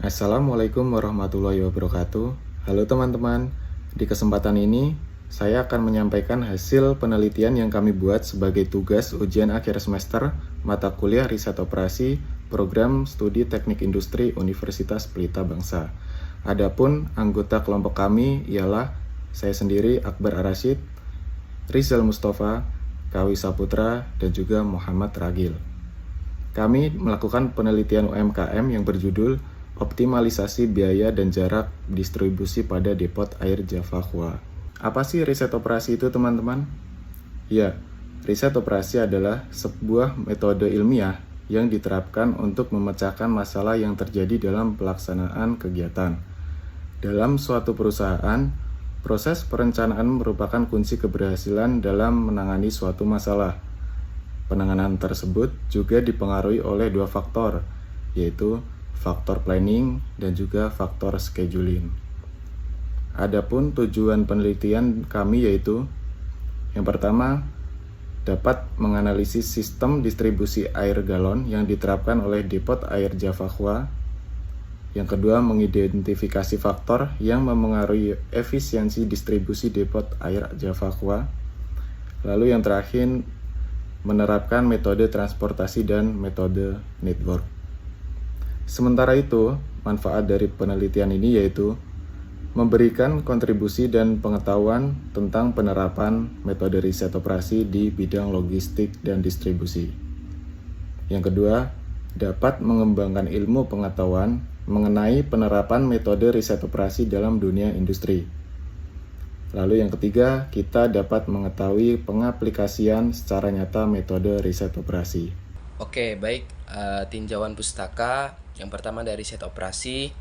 Assalamualaikum warahmatullahi wabarakatuh. Halo teman-teman, di kesempatan ini saya akan menyampaikan hasil penelitian yang kami buat sebagai tugas ujian akhir semester mata kuliah riset operasi program studi teknik industri Universitas Pelita Bangsa. Adapun anggota kelompok kami ialah saya sendiri Akbar Arasyid, Rizal Mustafa, Kawi Saputra, dan juga Muhammad Ragil. Kami melakukan penelitian UMKM yang berjudul Optimalisasi Biaya dan Jarak Distribusi pada Depot Air Javakua. Apa sih riset operasi itu, teman-teman? Ya, riset operasi adalah sebuah metode ilmiah yang diterapkan untuk memecahkan masalah yang terjadi dalam pelaksanaan kegiatan. Dalam suatu perusahaan, proses perencanaan merupakan kunci keberhasilan dalam menangani suatu masalah. Penanganan tersebut juga dipengaruhi oleh dua faktor, yaitu faktor planning dan juga faktor scheduling. Adapun tujuan penelitian kami yaitu yang pertama, dapat menganalisis sistem distribusi air galon yang diterapkan oleh Depot Air Javakua. Yang kedua, mengidentifikasi faktor yang memengaruhi efisiensi distribusi Depot Air Javakua. Lalu yang terakhir, menerapkan metode transportasi dan metode network. Sementara itu, manfaat dari penelitian ini yaitu memberikan kontribusi dan pengetahuan tentang penerapan metode riset operasi di bidang logistik dan distribusi. Yang kedua, dapat mengembangkan ilmu pengetahuan mengenai penerapan metode riset operasi dalam dunia industri. Lalu yang ketiga, kita dapat mengetahui pengaplikasian secara nyata metode riset operasi. Oke, baik. Tinjauan pustaka yang pertama dari riset operasi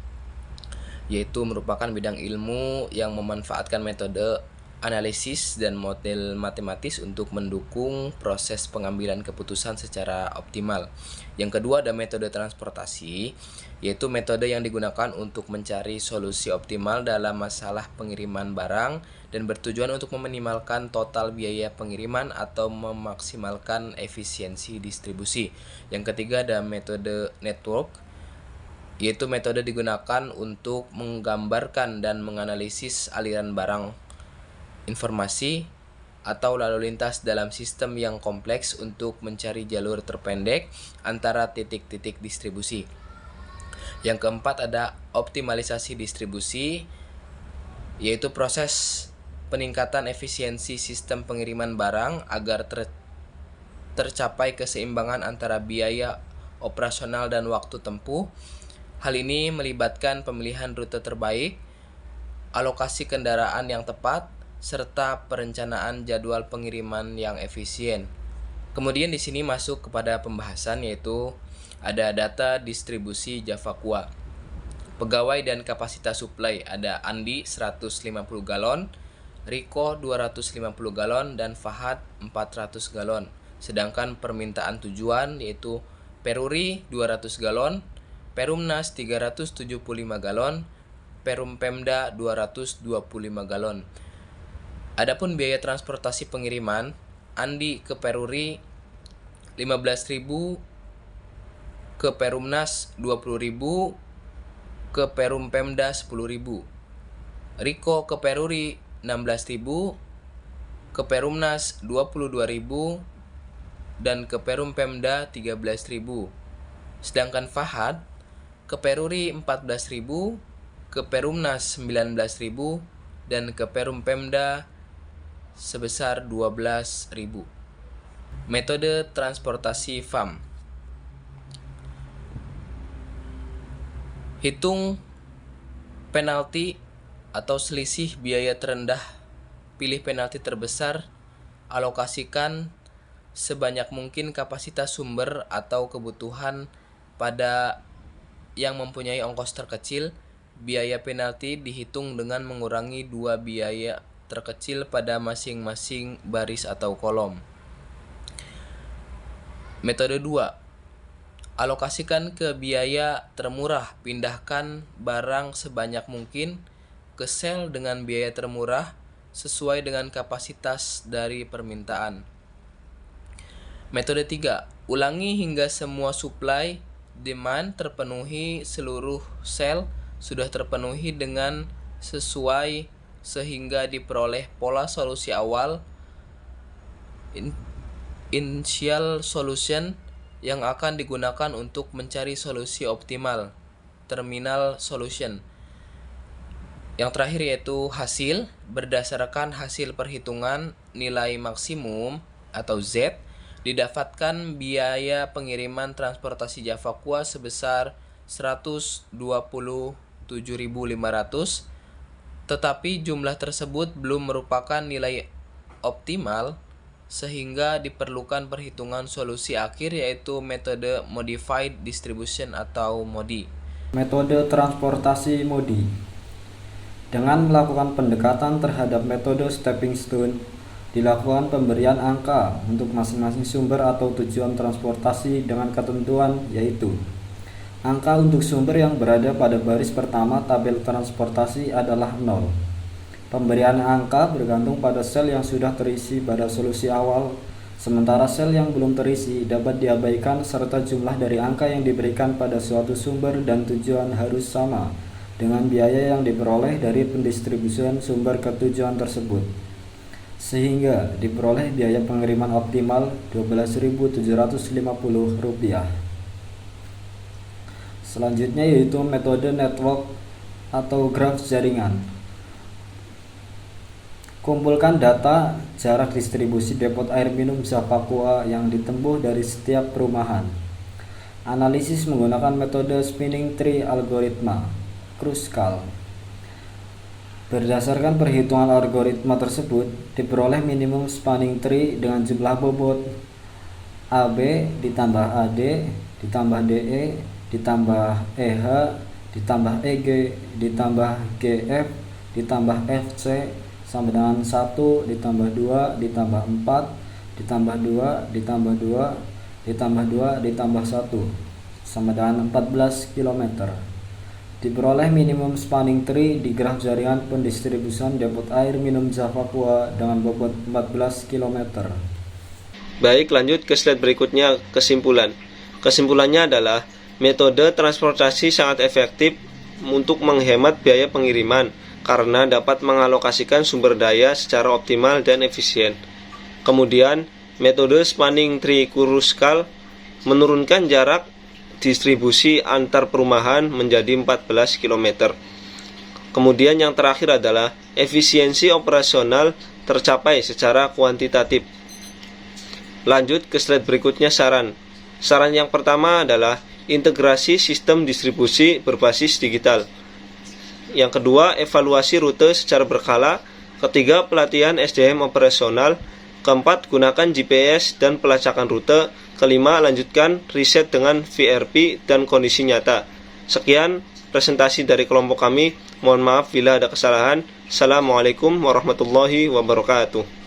yaitu merupakan bidang ilmu yang memanfaatkan metode analisis dan model matematis untuk mendukung proses pengambilan keputusan secara optimal. Yang kedua ada metode transportasi, yaitu metode yang digunakan untuk mencari solusi optimal dalam masalah pengiriman barang dan bertujuan untuk meminimalkan total biaya pengiriman atau memaksimalkan efisiensi distribusi. Yang ketiga ada metode network, yaitu metode digunakan untuk menggambarkan dan menganalisis aliran barang, informasi, atau lalu lintas dalam sistem yang kompleks untuk mencari jalur terpendek antara titik-titik distribusi. Yang keempat ada optimalisasi distribusi, yaitu proses peningkatan efisiensi sistem pengiriman barang agar tercapai keseimbangan antara biaya operasional dan waktu tempuh. Hal ini melibatkan pemilihan rute terbaik, alokasi kendaraan yang tepat, serta perencanaan jadwal pengiriman yang efisien. Kemudian di sini masuk kepada pembahasan, yaitu ada data distribusi Javakua. Pegawai dan kapasitas suplai ada Andi 150 galon, Riko 250 galon, dan Fahad 400 galon. Sedangkan permintaan tujuan yaitu Peruri 200 galon, Perumnas 375 galon, Perum Pemda 225 galon. Adapun biaya transportasi pengiriman, Andi ke Peruri 15.000, ke Perumnas 20.000, ke Perum Pemda 10.000. Riko ke Peruri 16.000, ke Perumnas 22.000, dan ke Perum Pemda 13.000. Sedangkan Fahad ke Peruri 14.000, ke Perumnas 19.000, dan ke Perum Pemda sebesar 12.000. Metode transportasi FAM. Hitung penalti atau selisih biaya terendah, pilih penalti terbesar, alokasikan sebanyak mungkin kapasitas sumber atau kebutuhan pada yang mempunyai ongkos terkecil. Biaya penalti dihitung dengan mengurangi dua biaya terkecil pada masing-masing baris atau kolom. Metode 2. Alokasikan ke biaya termurah, pindahkan barang sebanyak mungkin ke sel dengan biaya termurah sesuai dengan kapasitas dari permintaan. Metode 3. Ulangi hingga semua suplai demand terpenuhi, seluruh sel sudah terpenuhi dengan sesuai sehingga diperoleh pola solusi awal initial solution yang akan digunakan untuk mencari solusi optimal terminal solution. Yang terakhir yaitu hasil. Berdasarkan hasil perhitungan nilai maksimum atau Z, didapatkan biaya pengiriman transportasi Java Kua sebesar 127.500, tetapi jumlah tersebut belum merupakan nilai optimal sehingga diperlukan perhitungan solusi akhir yaitu metode Modified Distribution atau MODI. Metode transportasi MODI. Dengan melakukan pendekatan terhadap metode stepping stone, dilakukan pemberian angka untuk masing-masing sumber atau tujuan transportasi dengan ketentuan yaitu angka untuk sumber yang berada pada baris pertama tabel transportasi adalah 0. Pemberian angka bergantung pada sel yang sudah terisi pada solusi awal, sementara sel yang belum terisi dapat diabaikan serta jumlah dari angka yang diberikan pada suatu sumber dan tujuan harus sama dengan biaya yang diperoleh dari pendistribusian sumber ke tujuan tersebut, sehingga diperoleh biaya pengiriman optimal Rp12.750. Selanjutnya yaitu metode network atau graf jaringan. Kumpulkan data jarak distribusi depot air minum Java Kua yang ditempuh dari setiap perumahan. Analisis menggunakan metode spinning tree algoritma Kruskal. Berdasarkan perhitungan algoritma tersebut, diperoleh minimum spanning tree dengan jumlah bobot AB ditambah AD ditambah DE ditambah EH ditambah EG ditambah GF ditambah FC sama dengan 1 ditambah 2 ditambah 4 ditambah 2 ditambah 2 ditambah 2 ditambah 1 sama dengan 14 km. Diperoleh minimum spanning tree di graf jaringan pendistribusian depot air minum Java Kua dengan bobot 14 km. Baik, lanjut ke slide berikutnya, kesimpulan. Kesimpulannya adalah metode transportasi sangat efektif untuk menghemat biaya pengiriman karena dapat mengalokasikan sumber daya secara optimal dan efisien. Kemudian, metode spanning tree Kruskal menurunkan jarak distribusi antar perumahan menjadi 14 km. Kemudian yang terakhir adalah efisiensi operasional tercapai secara kuantitatif. Lanjut ke slide berikutnya, saran. Saran yang pertama adalah integrasi sistem distribusi berbasis digital. Yang kedua, evaluasi rute secara berkala. Ketiga, pelatihan SDM operasional. Keempat, gunakan GPS dan pelacakan rute. Kelima, lanjutkan riset dengan VRP dan kondisi nyata. Sekian presentasi dari kelompok kami. Mohon maaf bila ada kesalahan. Assalamualaikum warahmatullahi wabarakatuh.